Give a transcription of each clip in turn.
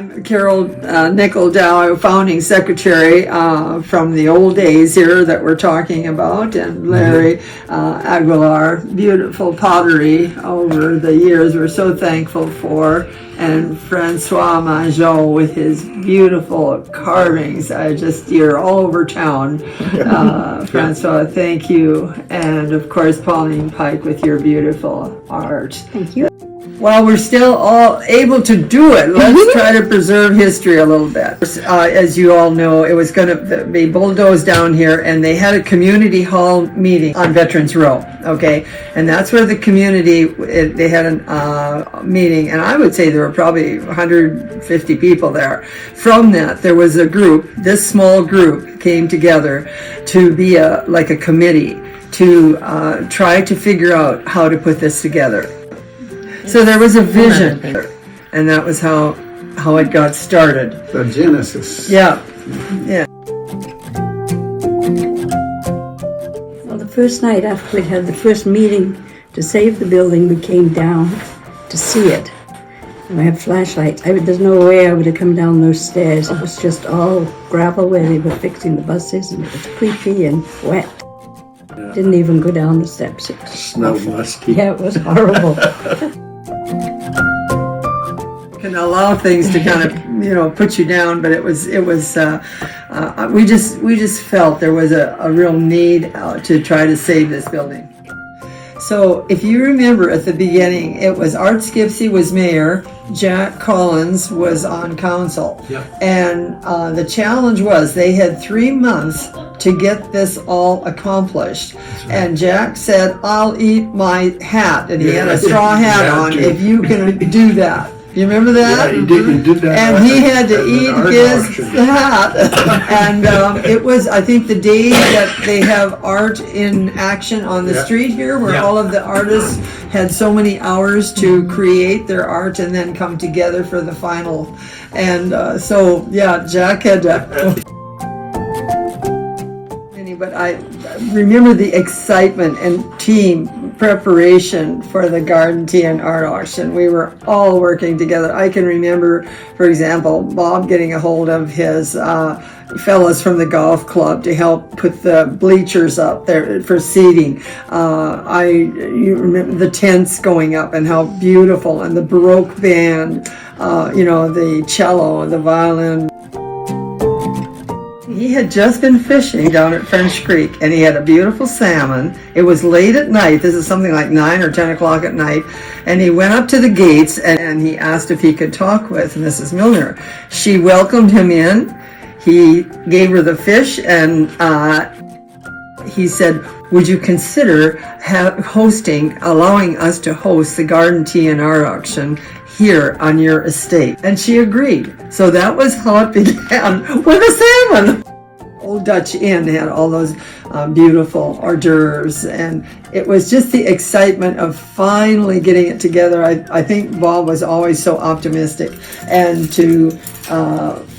I'm Carol Nicol Dowe, founding secretary from the old days here that we're talking about, and Larry Aguilar, beautiful pottery over the years we're so thankful for, and Francois Mongeau with his beautiful carvings. You're all over town. Francois, thank you. And of course, Pauline Pike with your beautiful art. Thank you. While we're still all able to do it, let's try to preserve history a little bit. As you all know, it was going to be bulldozed down here, and they had a community hall meeting on Veterans Row, okay? And that's where the community, they had a meeting, and I would say there were probably 150 people there. From that, there was a group, this small group came together to be like a committee to try to figure out how to put this together. So there was a vision, and that was how it got started. The genesis. Yeah. Well, the first night after we had the first meeting to save the building, we came down to see it. And we had flashlights. There's no way I would have come down those stairs. It was just all gravel where they were fixing the buses, and it was creepy and wet. Didn't even go down the steps. It was smelled musky. Yeah, it was horrible. Can allow things to kind of put you down, but we just felt there was a real need to try to save this building. So if you remember at the beginning, it was Art Skipsey was mayor, Jack Collins was on council. Yep. And the challenge was they had 3 months to get this all accomplished. Right. And Jack said, "I'll eat my hat," and he had a straw hat on, if you can do that. You remember that? Yeah, he did that. And he had to eat his hat. And it was, I think, the day that they have art in action on the street here, where all of the artists had so many hours to create their art and then come together for the final. And Jack had to... But I remember the excitement and team preparation for the Garden Tea and Art Auction. We were all working together. I can remember, for example, Bob getting a hold of his fellows from the golf club to help put the bleachers up there for seating. You remember the tents going up and how beautiful, and the Baroque band, the cello, the violin. He had just been fishing down at French Creek, and he had a beautiful salmon. It was late at night. This is something like 9 or 10 o'clock at night. And he went up to the gates, and he asked if he could talk with Mrs. Milner. She welcomed him in. He gave her the fish, and he said, "Would you consider allowing us to host the Garden Tea and Art Auction here on your estate?" And she agreed. So that was how it began, with a salmon. Old Dutch Inn had all those beautiful hors d'oeuvres, and it was just the excitement of finally getting it together. I think Bob was always so optimistic, and to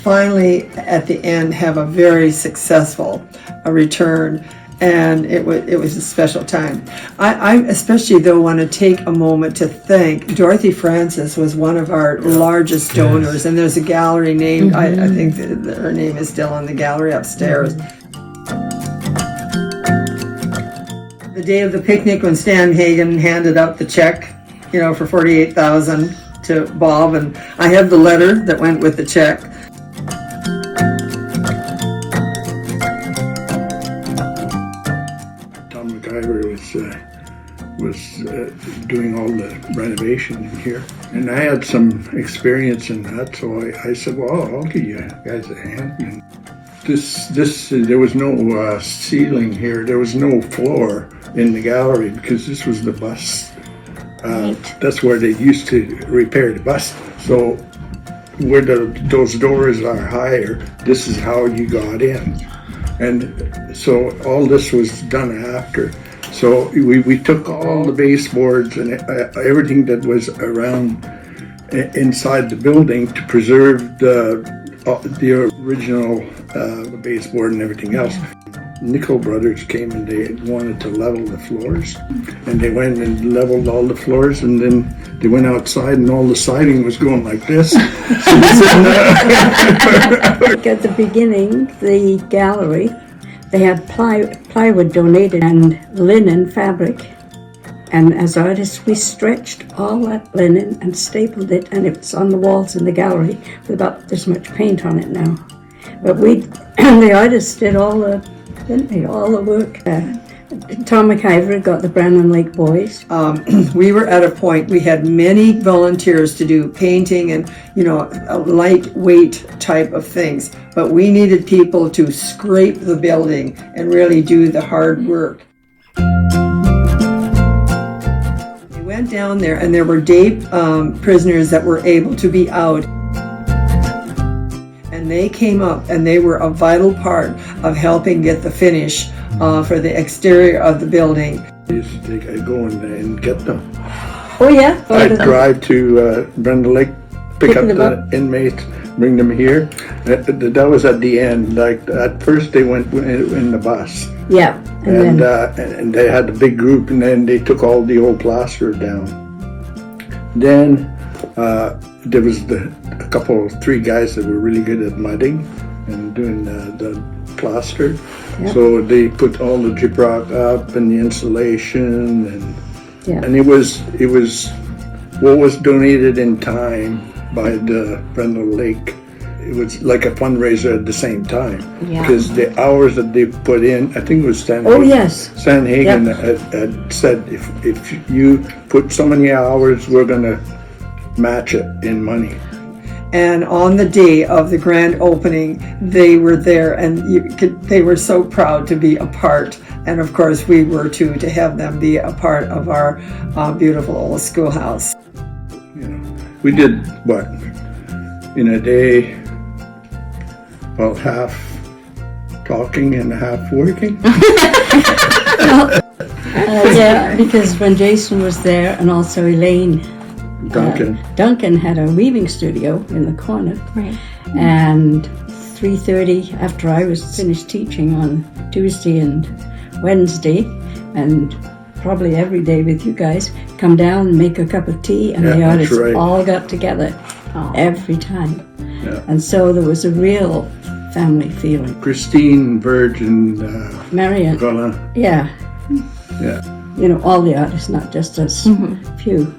finally at the end have a very successful return. And it was a special time. I especially, though, want to take a moment to thank Dorothy Francis, was one of our largest donors, and there's a gallery named, I think her name is still on the gallery upstairs. The day of the picnic when Stan Hagen handed out the check, for $48,000 to Bob, and I have the letter that went with the check. was doing all the renovation in here, and I had some experience in that, so I said, "Well, I'll give you guys a hand." And there was no ceiling here. There was no floor in the gallery because this was the bus. That's where they used to repair the bus. So where those doors are higher, this is how you got in. And so all this was done after. So we took all the baseboards and everything that was around inside the building to preserve the original baseboard and everything else. Nicol brothers came and they wanted to level the floors, and they went and leveled all the floors, and then they went outside and all the siding was going like this. At the beginning, the gallery, they had plywood donated and linen fabric. And as artists, we stretched all that linen and stapled it, and it's on the walls in the gallery with about this much paint on it now. But the artists did all the work. Tom McIver got the Brandon Lake Boys. We were at a point, we had many volunteers to do painting and, lightweight type of things. But we needed people to scrape the building and really do the hard work. We went down there and there were day prisoners that were able to be out. And they came up and they were a vital part of helping get the finish for the exterior of the building. I'd go and get them. Oh yeah? I'd drive to Brenda Lake, pick up the inmates, bring them here. That was at the end. Like at first they went in the bus. Yeah. And they had a big group, and then they took all the old plaster down. Then there was three guys that were really good at mudding and doing the plaster. Yep. So they put all the gyprock up and the insulation, and it was what was donated in time by the Brenda Lake. It was like a fundraiser at the same time, because the hours that they put in, I think it was Stan. Oh yes, Stan Hagen had said if you put so many hours, we're gonna match it in money. And on the day of the grand opening, they were there, and they were so proud to be a part. And of course, we were too, to have them be a part of our beautiful old schoolhouse. We did what in a day, about half talking and half working. Yeah, because when Jason was there, and also Elaine. Duncan had a weaving studio in the corner. Right. And 3:30 after I was finished teaching on Tuesday and Wednesday, and probably every day with you guys, come down and make a cup of tea, and the artists all got together every time. Yeah. And so there was a real family feeling. Christine, Virgin, Marion. Colin. Yeah. Yeah. All the artists, not just us. Few.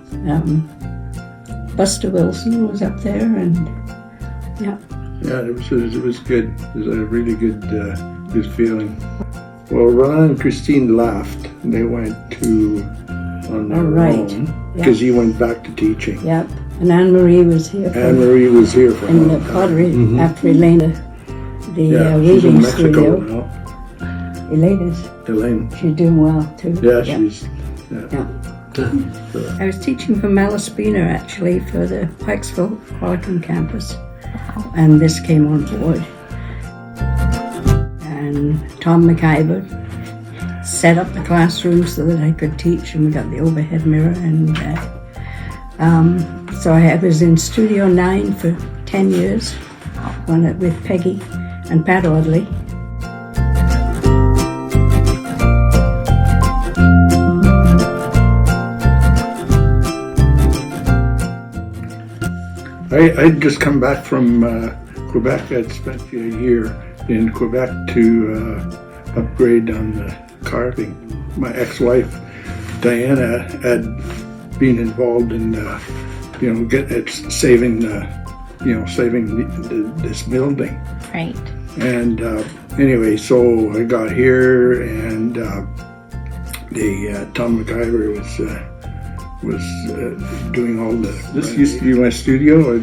Buster Wilson was up there, and it was good. It was a really good feeling. Well, Ron and Christine left, and they went on their own because he went back to teaching. Yep, and Anne Marie was here. Anne-Marie was here for in the pottery after Elena, the weaving studio. Now. Elaine. She's doing well too. Yeah, she's. I was teaching for Malaspina actually for the Pikesville Qualicum campus, and this came on board. And Tom McIver set up the classroom so that I could teach, and we got the overhead mirror, and so I was in Studio 9 for 10 years, with Peggy and Pat Audley. I'd just come back from Quebec. I'd spent a year in Quebec to upgrade on the carving. My ex-wife, Diana, had been involved in, saving this building. Right. And anyway, so I got here, and Tom McIver was doing all the. This used to be my studio.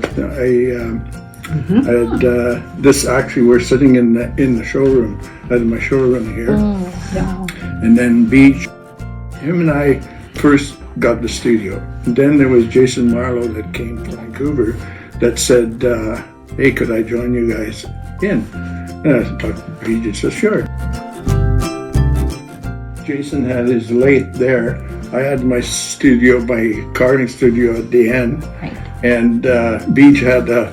This actually, we're sitting in the showroom. I had my showroom here. And then Beach, him and I first got the studio. And then there was Jason Marlowe that came from Vancouver that said, "Hey, could I join you guys in?" And I talked to Beach. He said, "Sure." Jason had his lathe there. I had my carving studio at the end, and Beach had a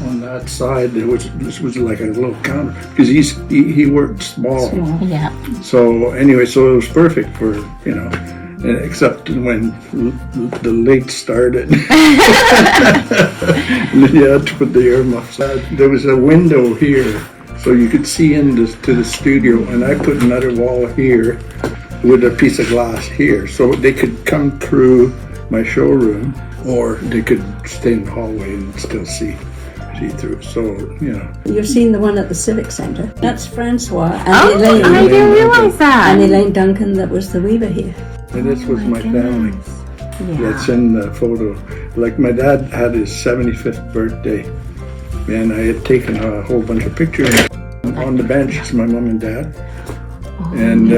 on that side, this was like a little counter, because he worked small. Yeah. So anyway, so it was perfect for, except when the late started. And then you had to put the earmuffs on. There was a window here, so you could see to the studio, and I put another wall here with a piece of glass here, so they could come through my showroom, or they could stay in the hallway and still see through. So, You've seen the one at the Civic Center. That's Francois and Oh, Elaine. I didn't realize that. And Elaine Duncan, that was the weaver here. And this was my family. Yeah. That's in the photo. Like my dad had his 75th birthday, and I had taken a whole bunch of pictures. On the bench is my mom and dad, and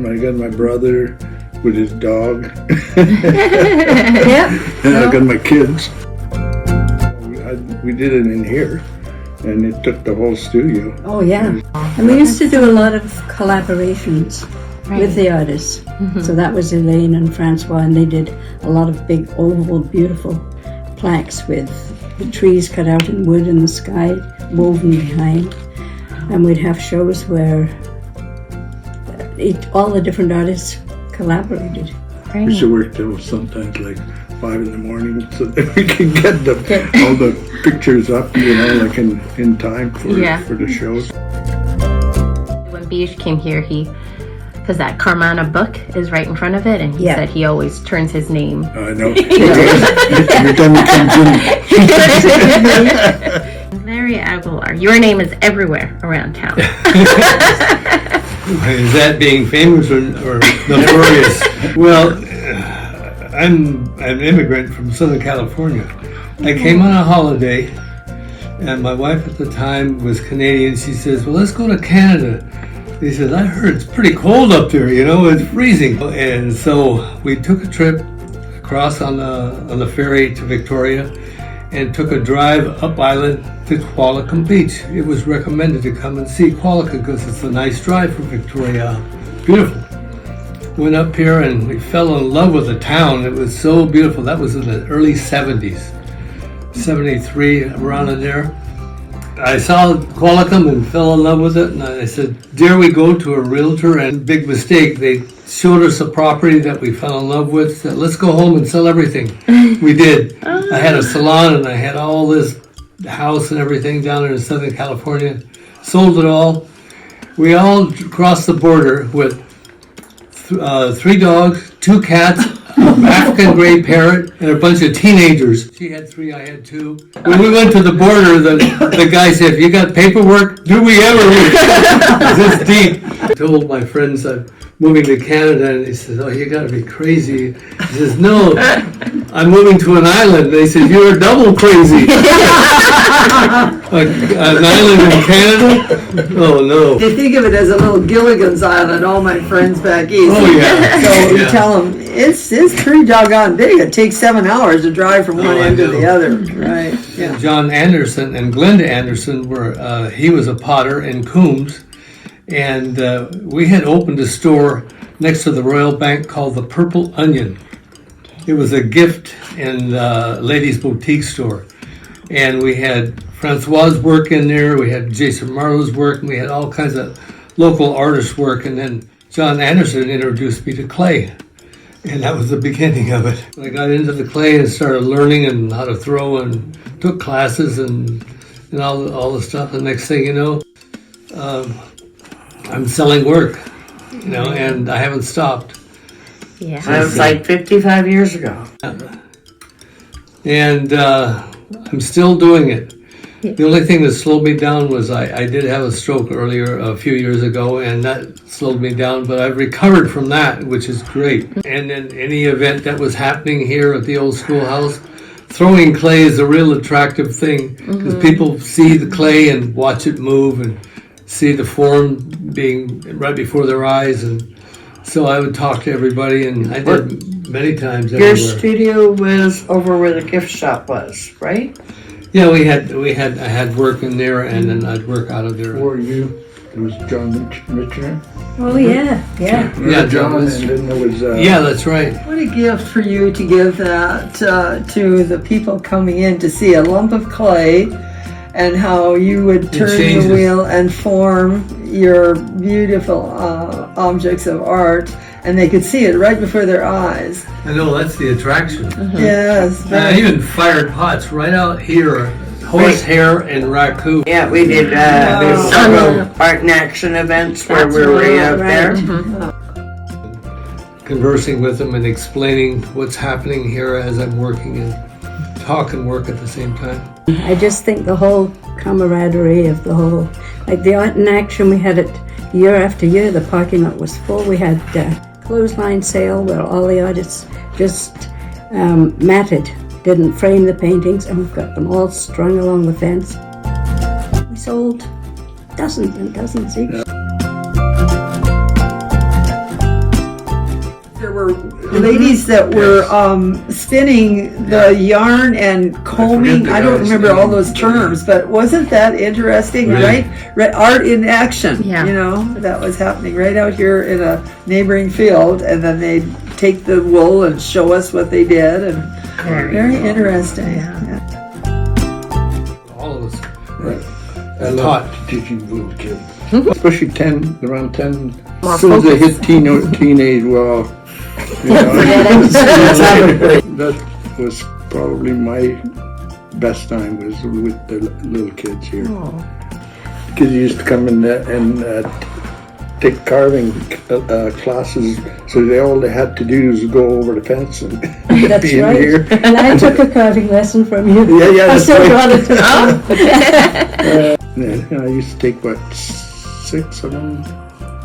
I got my brother with his dog. Yep. And I got my kids. We did it in here, and it took the whole studio. Oh, yeah. And we used to do a lot of collaborations with the artists. So that was Elaine and Francois, and they did a lot of big oval, beautiful plaques with the trees cut out in wood and the sky woven behind. And we'd have shows where all the different artists collaborated. We used to work till sometimes like 5 in the morning so that we could get all the pictures up, like in time for the shows. When Beige came here, because that Carmana book is right in front of it, and he said he always turns his name. I know. Every time he comes in. Larry Aguilar, your name is everywhere around town. Is that being famous or notorious? Well, I'm an immigrant from Southern California. I came on a holiday, and my wife at the time was Canadian. She says, well, let's go to Canada. He says, I heard it's pretty cold up there, it's freezing. And so we took a trip across on the ferry to Victoria and took a drive up island to Qualicum Beach. It was recommended to come and see Qualicum because it's a nice drive from Victoria. Beautiful. Went up here and we fell in love with the town. It was so beautiful. That was in the early 70s, 73, around in there. I saw Qualicum and fell in love with it, and I said, dare we go to a realtor? And big mistake, they showed us a property that we fell in love with, said, let's go home and sell everything. We did. I had a salon and I had all this house and everything down there in Southern California. Sold it all. We all crossed the border with 3 dogs, 2 cats, an African gray parrot, and a bunch of teenagers. She had 3, I had 2. When we went to the border, the guy said, you got paperwork? Do we ever? This deep. I told my friends I'm moving to Canada, and they said, oh, you got to be crazy. He says, no, I'm moving to an island. They said, you're double crazy. An island in Canada? Oh, no. They think of it as a little Gilligan's Island, all my friends back east. Oh, yeah. So you tell them, it's pretty doggone big. It takes 7 hours to drive from one end to the other. Right, yeah. John Anderson and Glenda Anderson he was a potter in Coombs, and we had opened a store next to the Royal Bank called the Purple Onion. It was a gift and ladies' boutique store. And we had Francois' work in there, we had Jason Marlowe's work, and we had all kinds of local artists' work. And then John Anderson introduced me to clay. And that was the beginning of it. I got into the clay and started learning and how to throw and took classes and all the stuff. The next thing you know, I'm selling work, and I haven't stopped. Yeah. That was like 55 years ago. And I'm still doing it. The only thing that slowed me down was I did have a stroke earlier, a few years ago, and that slowed me down, but I've recovered from that, which is great. And then any event that was happening here at the old schoolhouse, throwing clay is a real attractive thing, because people see the clay and watch it move and see the form being right before their eyes. And so I would talk to everybody, and I did many times everywhere. Your studio was over where the gift shop was, right? Yeah, I had work in there, and then I'd work out of there. Were you It was John Mitchell. Oh, yeah. Yeah, John, was- and then there was Yeah, that's right. What a gift for you to give that to the people coming in to see a lump of clay and how you would turn the changes. wheel and form your beautiful objects of art, and they could see it right before their eyes. I know, that's the attraction. Yes. And I even fired pots right out here, horsehair and raccoon. Yeah, we did there's several art and action events where we were way out there. Conversing with them and explaining what's happening here as I'm working and talk and work at the same time. I just think the whole camaraderie of the whole, like the art in action, we had it year after year. The parking lot was full. We had clothesline sale where all the artists just matted, didn't frame the paintings, and we've got them all strung along the fence. We sold dozens and dozens each. There were ladies that were spinning the yarn and combing. I don't remember all those terms, but wasn't that interesting, right? Art in action, Yeah. you know, that was happening right out here in a neighboring field, and then they'd take the wool and show us what they did, and very interesting. Yeah. All of us I taught. love teaching little kids, especially around 10. More As soon as they focused. hit teenage, well, you know, that was probably my best time was with the little kids here. Kids used to come in and take carving classes, so all they had to do was go over the fence and That's be in right. here. And I took a carving lesson from you. Yeah, I that's still right. got it. Yeah, I used to take, 6 of them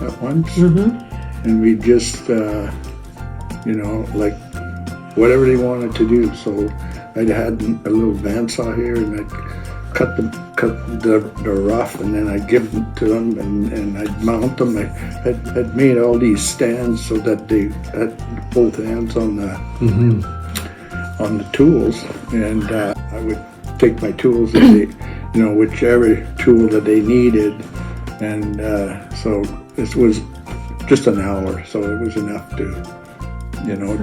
at once, and we just, like, whatever they wanted to do. So I had a little bandsaw here, and I'd cut the rough, and then I'd give them to them, and I'd mount them. I had made all these stands so that they had both hands on the tools, and I would take my tools and they, whichever tool that they needed, and so this was just an hour, so it was enough to,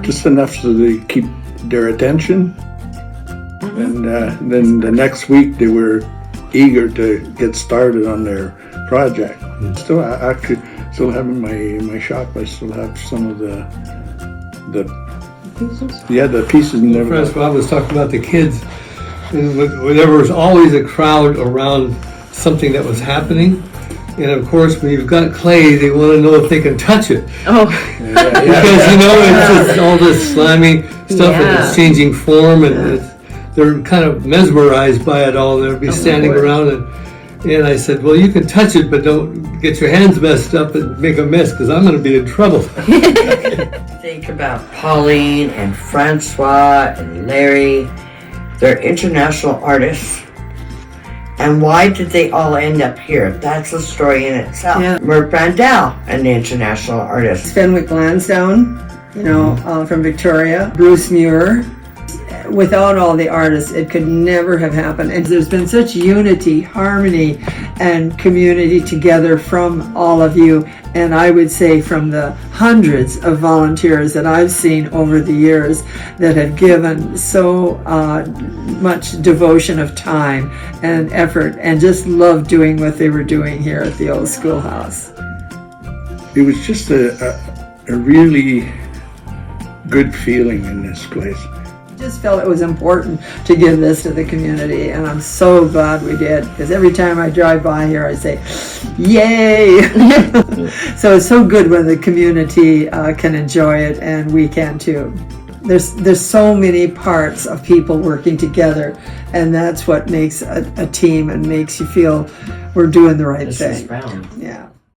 just enough so they keep their attention. And then the next week they were eager to get started on their project. Still, I actually still have in my shop. I still have some of the pieces and everything. Francois was talking about the kids. And there was always a crowd around something that was happening. And of course, when you've got clay, they want to know if they can touch it. Because, it's just all this slimy stuff and it's changing form, and they're kind of mesmerized by it all. They'll be standing around, and I said, well, you can touch it, but don't get your hands messed up and make a mess, because I'm going to be in trouble. Think about Pauline and Francois and Larry. They're international artists. And why did they all end up here? That's a story in itself. Yeah. Merv Brandel, an international artist. Fenwick Lansdowne, from Victoria, Bruce Muir. Without all the artists, it could never have happened. And there's been such unity, harmony, and community together from all of you. And I would say from the hundreds of volunteers that I've seen over the years that have given so much devotion of time and effort and just loved doing what they were doing here at the old schoolhouse. It was just a really good feeling in this place. Just felt it was important to give this to the community, and I'm so glad we did, because every time I drive by here I say yay. So it's so good when the community can enjoy it, and we can too. There's so many parts of people working together, and that's what makes a team and makes you feel we're doing the right thing. Mrs. Brown. Yeah.